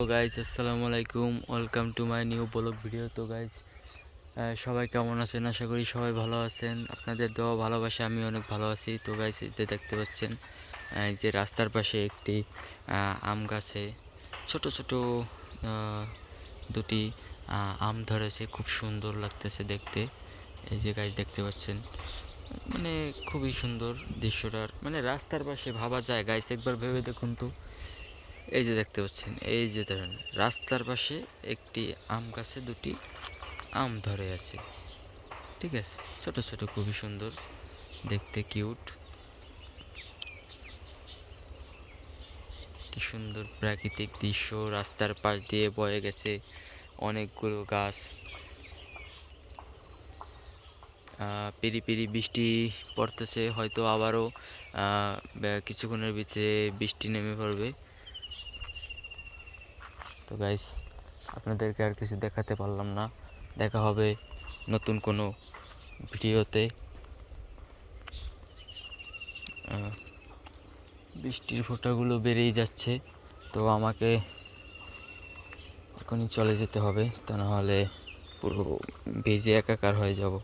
তো গাইস আসসালামু আলাইকুম, welcome to my new blog video. তো গাইস সবাই কেমন আছেন? আশা করি সবাই ভালো আছেন। আপনাদের দোয়া ভালোবাসা আমি অনেক ভালো আছি। তো গাইস এতে দেখতে পাচ্ছেন এই যে রাস্তার পাশে একটি আম গাছে ছোট ছোট দুটি আম ধরেছে, খুব সুন্দর লাগতেছে দেখতে। এই যে গাইস দেখতে পাচ্ছেন, মানে খুবই সুন্দর দৃশ্যটার, মানে রাস্তার পাশে ভাবা যায় গাইস, একবার ভেবে দেখুন তো। এই যে দেখতে পাচ্ছেন, এই যে ধরেন রাস্তার পাশে একটি আম গাছে দুটি আম ধরে আছে, ঠিক আছে, ছোট ছোট, খুবই সুন্দর দেখতে, কিউট। কি সুন্দর প্রাকৃতিক দৃশ্য, রাস্তার পাশ দিয়ে বয়ে গেছে অনেকগুলো গাছ। পিরি পিরি বৃষ্টি পড়তেছে, হয়তো আবারও কিছুক্ষণের ভিতরে বৃষ্টি নেমে পড়বে। তো গাইস আপনাদেরকে আর কিছু দেখাতে পারলাম না, দেখা হবে নতুন কোনো ভিডিওতে। বৃষ্টির ফোঁটাগুলো বেড়েই যাচ্ছে, তো আমাকে এখনই চলে যেতে হবে, তা না হলে পুরো ভিজে একাকার হয়ে যাব।